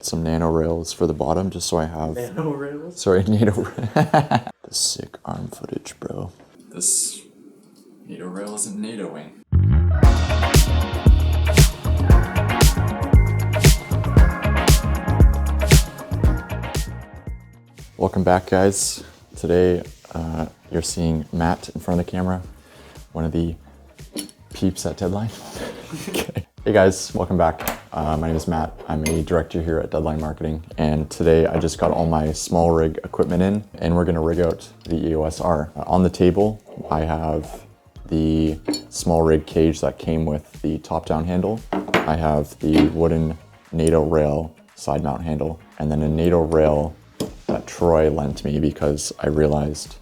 Some nano rails for the bottom, just so I have... Nano rails? Sorry, NATO... The sick arm footage, bro. This NATO rail isn't NATOing. Welcome back, guys. Today, you're seeing Matt in front of the camera, one of the peeps at Deadline. Okay. Hey guys, welcome back. My name is Matt. I'm a director here at Deadline Marketing, and today I just got all my Smallrig equipment in, and we're gonna rig out the EOS-R. On the table, I have the Smallrig cage that came with the top-down handle. I have the wooden NATO rail side mount handle, and then a NATO rail that Troy lent me because I realized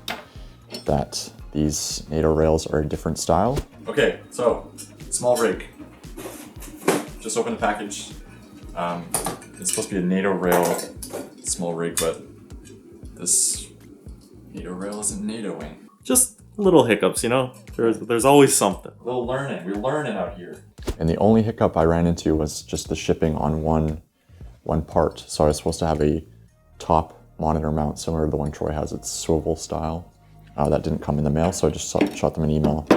that these NATO rails are a different style. Okay, so Smallrig. Just opened the package. It's supposed to be a NATO rail Smallrig, but this NATO rail isn't NATOing. Just little hiccups, you know? There's always something. A little learning. We're learning out here. And the only hiccup I ran into was just the shipping on one part. So I was supposed to have a top monitor mount similar to the one Troy has. It's swivel style. That didn't come in the mail, so I just shot them an email.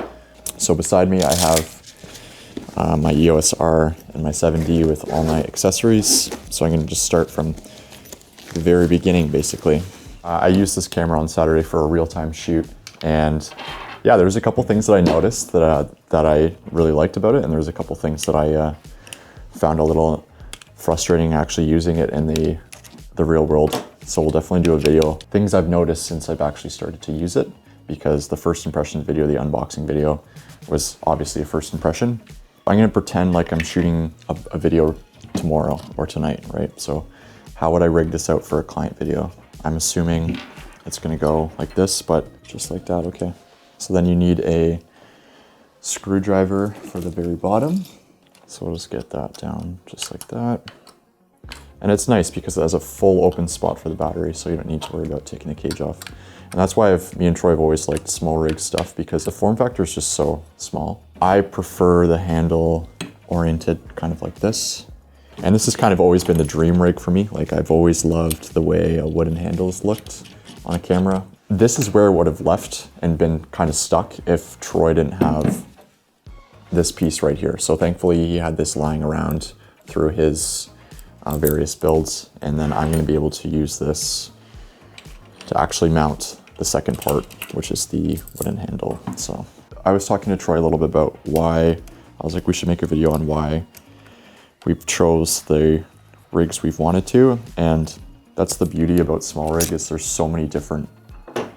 So beside me I have my EOS-R and my 7D with all my accessories. So I'm gonna just start from the very beginning, basically. I used this camera on Saturday for a real-time shoot, and yeah, there's a couple things that I noticed that I really liked about it, and there's a couple things that I found a little frustrating actually using it in the real world. So we'll definitely do a video. Things I've noticed since I've actually started to use it, because the first impression video, the unboxing video, was obviously a first impression. I'm gonna pretend like I'm shooting a video tomorrow or tonight, right? So how would I rig this out for a client video? I'm assuming it's gonna go like this, but just like that, okay. So then you need a screwdriver for the very bottom. So we'll just get that down just like that. And it's nice because it has a full open spot for the battery, so you don't need to worry about taking the cage off. And that's why me and Troy have always liked Smallrig stuff, because the form factor is just so small. I prefer the handle oriented kind of like this. And this has kind of always been the dream rig for me. Like, I've always loved the way wooden handles looked on a camera. This is where it would have left and been kind of stuck if Troy didn't have this piece right here. So thankfully he had this lying around through his various builds, and then I'm going to be able to use this to actually mount the second part, which is the wooden handle. So I was talking to Troy a little bit about why, I was like, we should make a video on why we've chose the rigs we've wanted to, and that's the beauty about Smallrig, is there's so many different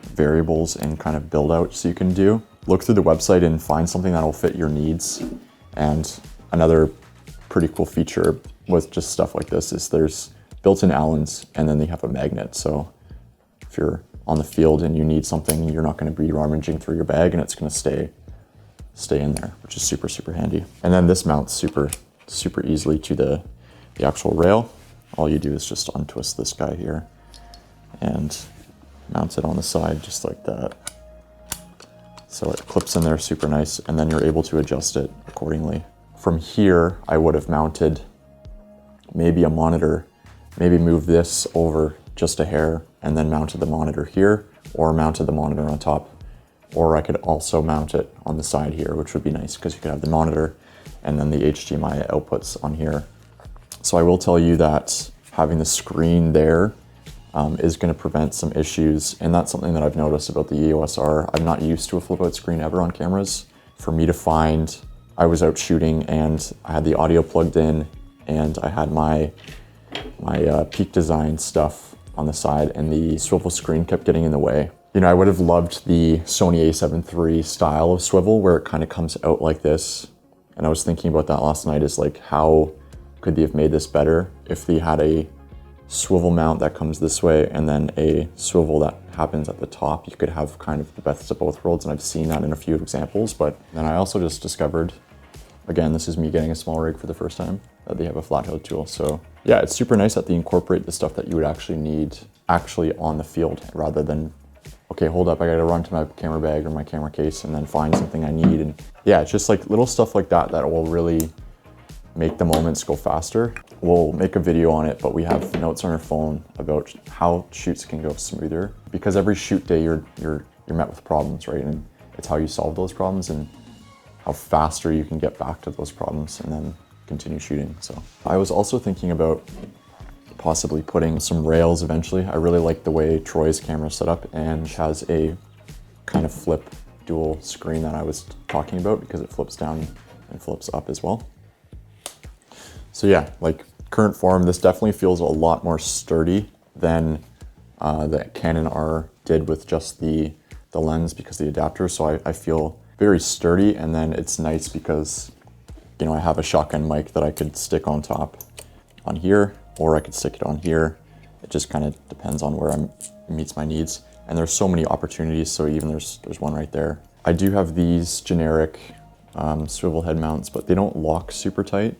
variables and kind of build outs you can do. Look through the website and find something that'll fit your needs. And another pretty cool feature with just stuff like this is there's built-in Allens, and then they have a magnet. So if you're on the field and you need something, you're not going to be rummaging through your bag, and it's going to stay in there, which is super, super handy. And then this mounts super easily to the actual rail. All you do is just untwist this guy here and mount it on the side just like that. So it clips in there super nice, and then you're able to adjust it accordingly. From here, I would have mounted maybe a monitor, maybe move this over just a hair and then mounted the monitor here, or mounted the monitor on top. Or I could also mount it on the side here, which would be nice because you could have the monitor and then the HDMI outputs on here. So I will tell you that having the screen there is going to prevent some issues, and that's something that I've noticed about the EOS-R. I'm not used to a flip out screen ever on cameras. For me to find, I was out shooting and I had the audio plugged in, and I had my Peak Design stuff on the side, and the swivel screen kept getting in the way. You know, I would have loved the Sony a7 III style of swivel where it kind of comes out like this. And I was thinking about that last night, is like, how could they have made this better if they had a swivel mount that comes this way and then a swivel that happens at the top? You could have kind of the best of both worlds, and I've seen that in a few examples. But then I also just discovered, again, this is me getting a Smallrig for the first time, that they have a flathead tool. So yeah, it's super nice that they incorporate the stuff that you would actually need on the field, rather than, okay, hold up, I gotta run to my camera bag or my camera case and then find something I need. And yeah, it's just like little stuff like that that will really make the moments go faster, we'll make a video on it, but we have notes on our phone about how shoots can go smoother, because every shoot day you're met with problems, right? And it's how you solve those problems and how faster you can get back to those problems and then continue shooting. So I was also thinking about possibly putting some rails eventually. I really like the way Troy's camera is set up, and has a kind of flip dual screen that I was talking about, because it flips down and flips up as well. So yeah, like current form, this definitely feels a lot more sturdy than the Canon R did with just the lens, because the adapter. So I feel very sturdy, and then it's nice because, you know, I have a shotgun mic that I could stick on top on here, or I could stick it on here. It just kind of depends on where it meets my needs. And there's so many opportunities, so even there's one right there. I do have these generic swivel head mounts, but they don't lock super tight.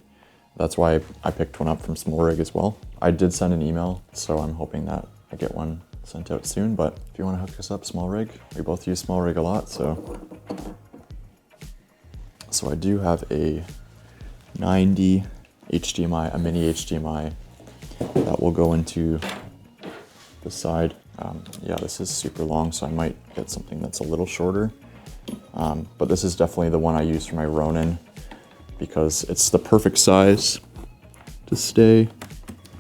That's why I picked one up from Smallrig as well. I did send an email, so I'm hoping that I get one sent out soon, but if you want to hook us up, Smallrig, we both use Smallrig a lot, so I do have a 90 HDMI, a mini HDMI that will go into the side. Yeah, this is super long, so I might get something that's a little shorter. But this is definitely the one I use for my Ronin, because it's the perfect size to stay.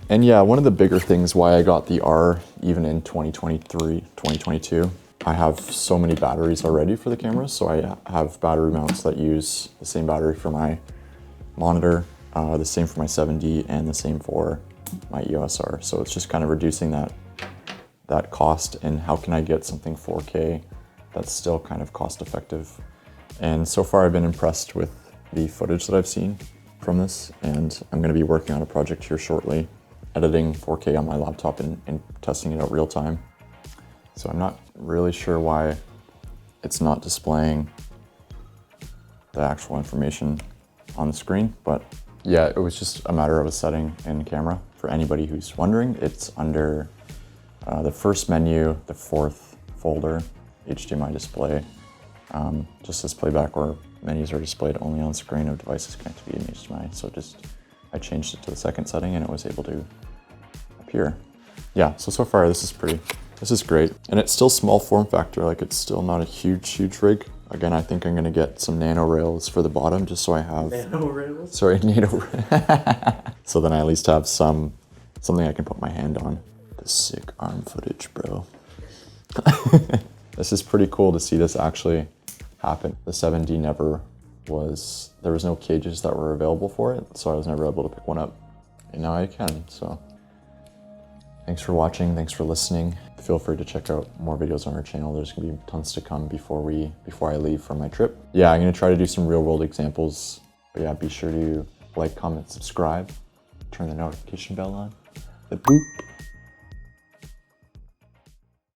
And yeah, one of the bigger things why I got the R, even in 2023, 2022, I have so many batteries already for the camera. So I have battery mounts that use the same battery for my monitor, the same for my 7D, and the same for my EOS-R. So it's just kind of reducing that cost, and how can I get something 4K that's still kind of cost effective. And so far I've been impressed with the footage that I've seen from this, and I'm going to be working on a project here shortly, editing 4K on my laptop and testing it out real time. So I'm not really sure why it's not displaying the actual information on the screen, but yeah, it was just a matter of a setting in the camera. For anybody who's wondering, it's under the first menu, the fourth folder, HDMI display. Just says playback, or menus are displayed only on screen of devices connected via HDMI. So I changed it to the second setting, and it was able to appear. Yeah, so far this is great. And it's still small form factor, like it's still not a huge rig. Again, I think I'm gonna get some nano rails for the bottom, just so I have... Nano rails? Sorry, so then I at least have something I can put my hand on. The sick arm footage, bro. This is pretty cool to see this actually happen. The 7D there was no cages that were available for it, so I was never able to pick one up. And now I can, so. Thanks for watching, thanks for listening. Feel free to check out more videos on our channel. There's gonna be tons to come before I leave for my trip. Yeah, I'm gonna try to do some real world examples. But yeah, be sure to like, comment, subscribe, turn the notification bell on. The boop.